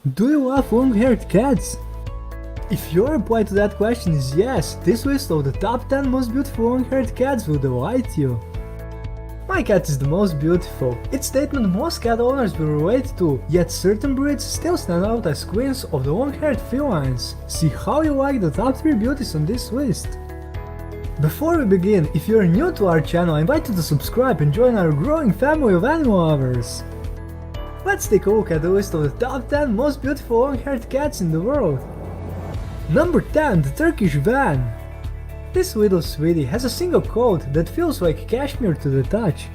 Do you love long-haired cats? If your reply to that question is yes, this list of the top 10 most beautiful long-haired cats will delight you. My cat is the most beautiful. It's a statement most cat owners will relate to, yet certain breeds still stand out as queens of the long-haired felines. See how you like the top 3 beauties on this list. Before we begin, if you're new to our channel, I invite you to subscribe and join our growing family of animal lovers. Let's take a look at the list of the top 10 most beautiful long-haired cats in the world. Number 10, the Turkish Van. This little sweetie has a single coat that feels like cashmere to the touch.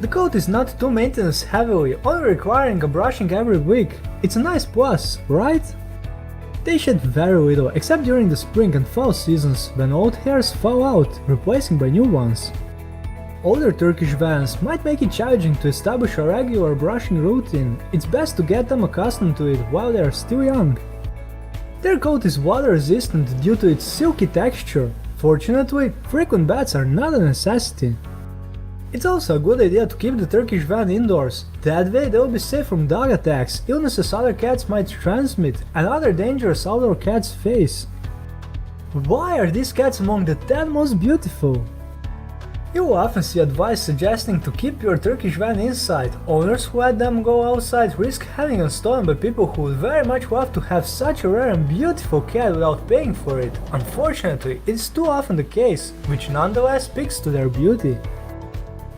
The coat is not too maintenance heavily, only requiring a brushing every week. It's a nice plus, right? They shed very little, except during the spring and fall seasons, when old hairs fall out, replacing by new ones. Older Turkish Vans might make it challenging to establish a regular brushing routine. It's best to get them accustomed to it while they are still young. Their coat is water resistant due to its silky texture. Fortunately, frequent baths are not a necessity. It's also a good idea to keep the Turkish Van indoors. That way they'll be safe from dog attacks, illnesses other cats might transmit, and other dangers outdoor cats face. Why are these cats among the 10 most beautiful? You will often see advice suggesting to keep your Turkish Van inside. Owners who let them go outside risk having them stolen by people who would very much love to have such a rare and beautiful cat without paying for it. Unfortunately, it's too often the case, which nonetheless speaks to their beauty.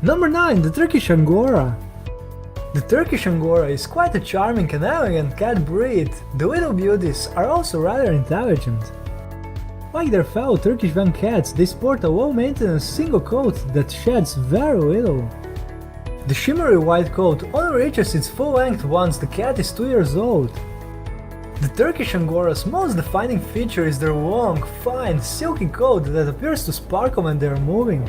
Number 9, the Turkish Angora. The Turkish Angora is quite a charming and elegant cat breed. The little beauties are also rather intelligent. Like their fellow Turkish Van cats, they sport a low-maintenance single coat that sheds very little. The shimmery white coat only reaches its full length once the cat is 2 years old. The Turkish Angora's most defining feature is their long, fine, silky coat that appears to sparkle when they are moving.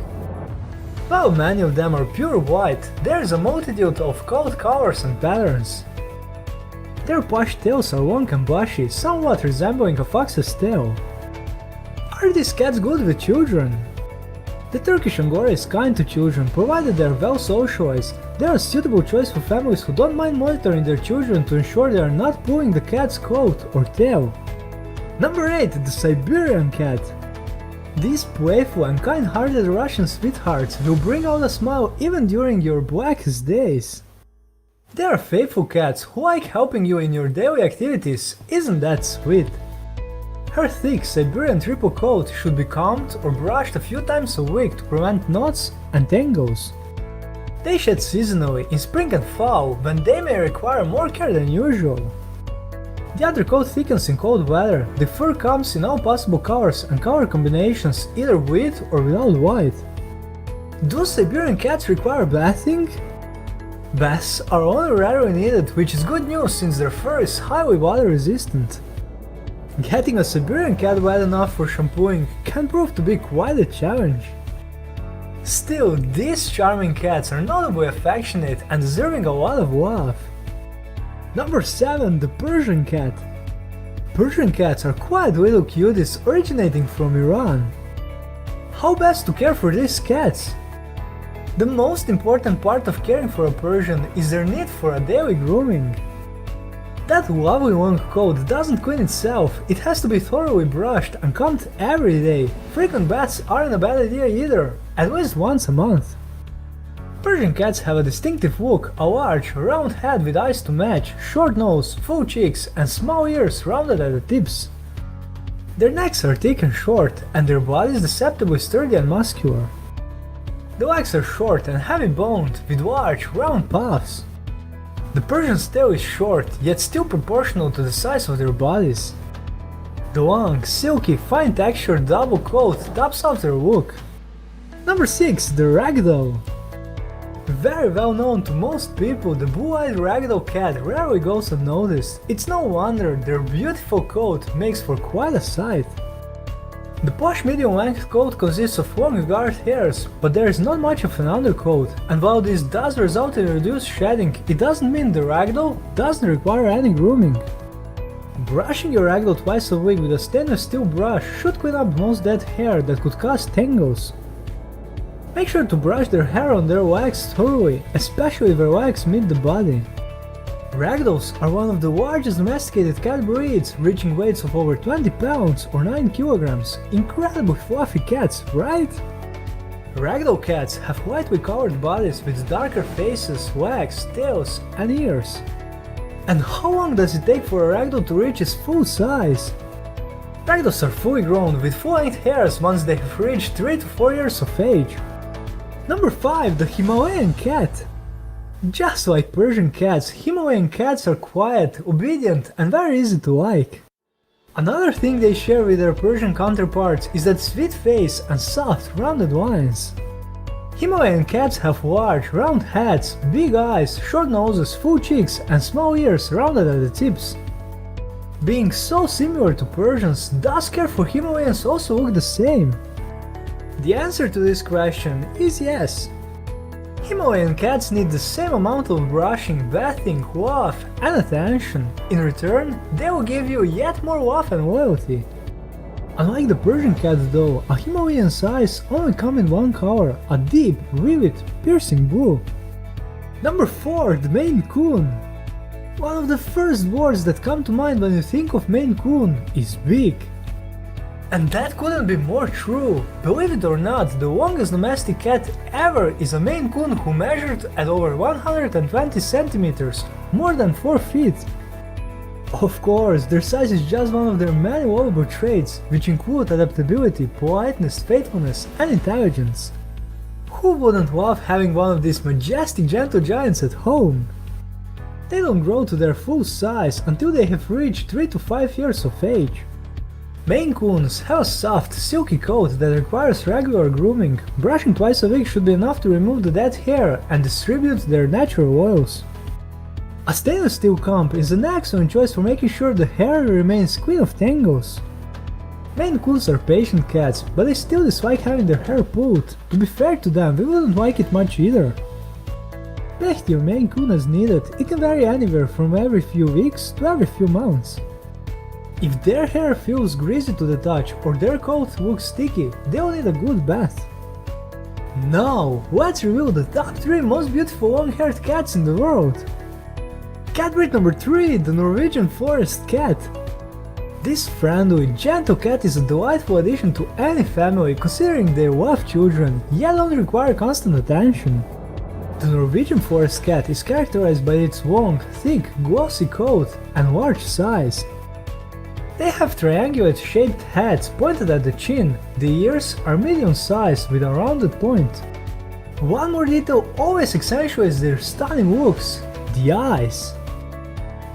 While many of them are pure white, there is a multitude of coat colors and patterns. Their plush tails are long and bushy, somewhat resembling a fox's tail. Are these cats good with children? The Turkish Angora is kind to children, provided they are well socialized. They are a suitable choice for families who don't mind monitoring their children to ensure they are not pulling the cat's coat or tail. Number 8, the Siberian cat. These playful and kind-hearted Russian sweethearts will bring out a smile even during your blackest days. They are faithful cats who like helping you in your daily activities. Isn't that sweet? Her thick Siberian triple coat should be combed or brushed a few times a week to prevent knots and tangles. They shed seasonally in spring and fall, when they may require more care than usual. The undercoat thickens in cold weather. The fur comes in all possible colors and color combinations, either with or without white. Do Siberian cats require bathing? Baths are only rarely needed, which is good news since their fur is highly water resistant. Getting a Siberian cat wet enough for shampooing can prove to be quite a challenge. Still, these charming cats are notably affectionate and deserving a lot of love. Number 7, the Persian cat. Persian cats are quite little cuties originating from Iran. How best to care for these cats? The most important part of caring for a Persian is their need for a daily grooming. That lovely long coat doesn't clean itself, it has to be thoroughly brushed and combed every day. Frequent baths aren't a bad idea either, at least once a month. Persian cats have a distinctive look, a large, round head with eyes to match, short nose, full cheeks, and small ears rounded at the tips. Their necks are thick and short, and their bodies deceptively sturdy and muscular. The legs are short and heavy boned, with large, round paws. The Persian's tail is short, yet still proportional to the size of their bodies. The long, silky, fine-textured double coat tops off their look. Number 6, the Ragdoll. Very well known to most people, the blue-eyed ragdoll cat rarely goes unnoticed. It's no wonder their beautiful coat makes for quite a sight. The plush medium-length coat consists of long guard hairs, but there is not much of an undercoat, and while this does result in reduced shedding, it doesn't mean the ragdoll doesn't require any grooming. Brushing your ragdoll twice a week with a stainless steel brush should clean up most dead hair that could cause tangles. Make sure to brush their hair on their legs thoroughly, especially if their legs meet the body. Ragdolls are one of the largest domesticated cat breeds, reaching weights of over 20 pounds or 9 kilograms. Incredibly fluffy cats, right? Ragdoll cats have lightly colored bodies with darker faces, legs, tails, and ears. And how long does it take for a ragdoll to reach its full size? Ragdolls are fully grown with full-length hairs once they have reached 3 to 4 years of age. Number 5. The Himalayan cat. Just like Persian cats, Himalayan cats are quiet, obedient, and very easy to like. Another thing they share with their Persian counterparts is that sweet face and soft, rounded lines. Himalayan cats have large, round heads, big eyes, short noses, full cheeks, and small ears rounded at the tips. Being so similar to Persians, does care for Himalayans also look the same? The answer to this question is yes. Himalayan cats need the same amount of brushing, bathing, love, and attention. In return, they will give you yet more love and loyalty. Unlike the Persian cat though, a Himalayan's eyes only come in one color, a deep, vivid, piercing blue. Number 4. The Maine Coon. One of the first words that come to mind when you think of Maine Coon is big. And that couldn't be more true. Believe it or not, the longest domestic cat ever is a Maine Coon who measured at over 120 centimeters, more than 4 feet. Of course, their size is just one of their many lovable traits, which include adaptability, politeness, faithfulness, and intelligence. Who wouldn't love having one of these majestic gentle giants at home? They don't grow to their full size until they have reached 3 to 5 years of age. Maine Coons have a soft, silky coat that requires regular grooming. Brushing twice a week should be enough to remove the dead hair and distribute their natural oils. A stainless steel comb is an excellent choice for making sure the hair remains clean of tangles. Maine Coons are patient cats, but they still dislike having their hair pulled. To be fair to them, we wouldn't like it much either. Paint your Maine Coon as needed. It can vary anywhere from every few weeks to every few months. If their hair feels greasy to the touch or their coat looks sticky, they'll need a good bath. Now, let's reveal the top 3 most beautiful long-haired cats in the world. Cat breed number 3, the Norwegian Forest Cat. This friendly, gentle cat is a delightful addition to any family considering they love children, yet don't require constant attention. The Norwegian Forest Cat is characterized by its long, thick, glossy coat and large size. They have triangulate-shaped heads pointed at the chin. The ears are medium-sized with a rounded point. One more detail always accentuates their stunning looks: the eyes.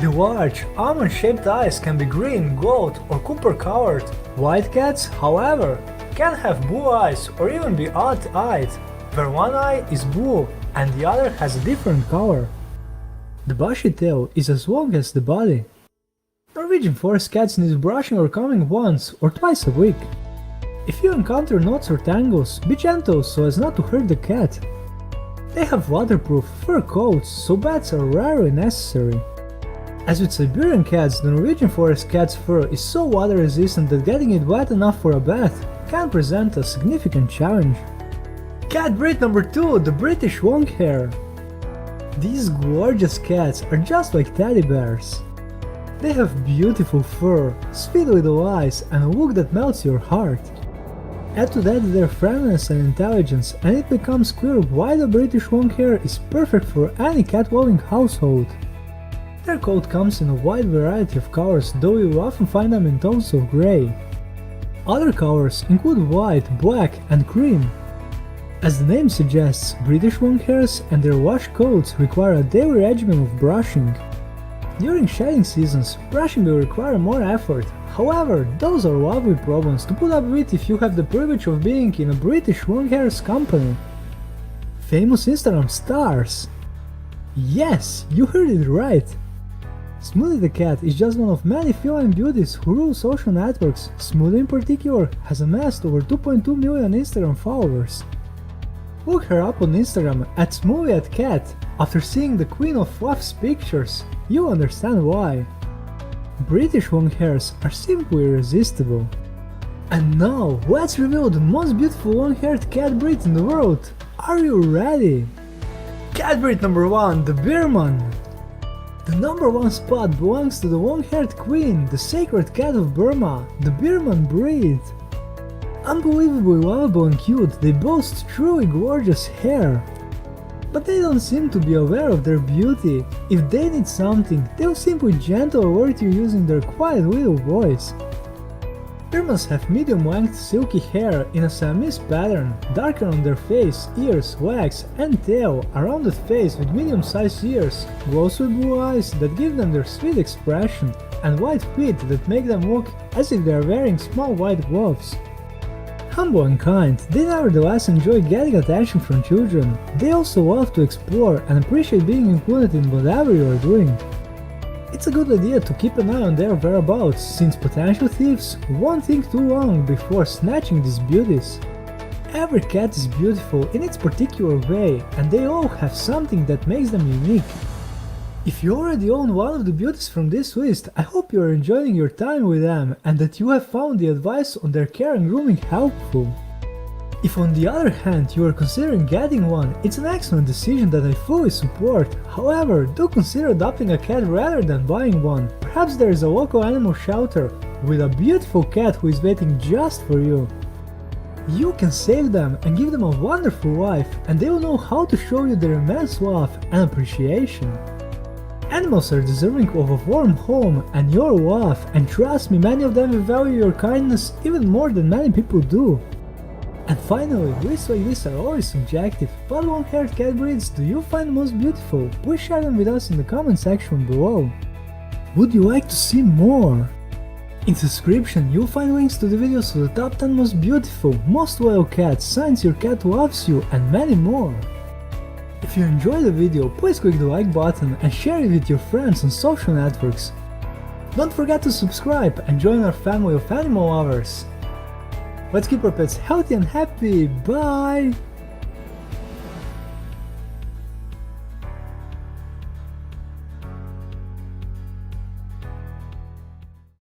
The large, almond-shaped eyes can be green, gold, or copper-colored. White cats, however, can have blue eyes or even be odd-eyed, where one eye is blue and the other has a different color. The bushy tail is as long as the body. Norwegian Forest cats need brushing or combing once or twice a week. If you encounter knots or tangles, be gentle so as not to hurt the cat. They have waterproof fur coats, so baths are rarely necessary. As with Siberian cats, the Norwegian Forest cat's fur is so water resistant that getting it wet enough for a bath can present a significant challenge. Cat breed number 2, the British Longhair. These gorgeous cats are just like teddy bears. They have beautiful fur, sweet little eyes, and a look that melts your heart. Add to that their friendliness and intelligence, and it becomes clear why the British Longhair is perfect for any cat-loving household. Their coat comes in a wide variety of colors, though you will often find them in tones of grey. Other colors include white, black, and cream. As the name suggests, British Longhairs and their lush coats require a daily regimen of brushing. During shedding seasons, brushing will require more effort. However, those are lovely problems to put up with if you have the privilege of being in a British Longhair's company. Famous Instagram stars! Yes, you heard it right! Smoothie the cat is just one of many feline beauties who rule social networks. Smoothie in particular has amassed over 2.2 million Instagram followers. Look her up on Instagram at @SmoothieCat. After seeing the Queen of Fluff's pictures, you'll understand why. British Longhairs are simply irresistible. And now, let's reveal the most beautiful long-haired cat breed in the world. Are you ready? Cat breed number 1, the Birman. The number one spot belongs to the long-haired queen, the sacred cat of Burma, the Birman breed. Unbelievably lovable and cute, they boast truly gorgeous hair. But they don't seem to be aware of their beauty. If they need something, they'll simply gently alert you using their quiet little voice. Birmans have medium-length silky hair in a Siamese pattern, darker on their face, ears, legs and tail, a rounded face with medium-sized ears, glossy blue eyes that give them their sweet expression, and white feet that make them look as if they are wearing small white gloves. Humble and kind, they nevertheless enjoy getting attention from children. They also love to explore and appreciate being included in whatever you are doing. It's a good idea to keep an eye on their whereabouts, since potential thieves won't think too long before snatching these beauties. Every cat is beautiful in its particular way, and they all have something that makes them unique. If you already own one of the beauties from this list, I hope you are enjoying your time with them and that you have found the advice on their care and grooming helpful. If on the other hand you are considering getting one, it's an excellent decision that I fully support. However, do consider adopting a cat rather than buying one. Perhaps there is a local animal shelter with a beautiful cat who is waiting just for you. You can save them and give them a wonderful life, and they will know how to show you their immense love and appreciation. Animals are deserving of a warm home and your love, and trust me, many of them will value your kindness even more than many people do. And finally, lists like this are always subjective. What long-haired cat breeds do you find most beautiful? Please share them with us in the comment section below. Would you like to see more? In the description you'll find links to the videos of the top 10 most beautiful, most loyal cats, signs your cat loves you, and many more. If you enjoyed the video, please click the like button and share it with your friends on social networks. Don't forget to subscribe and join our family of animal lovers. Let's keep our pets healthy and happy. Bye!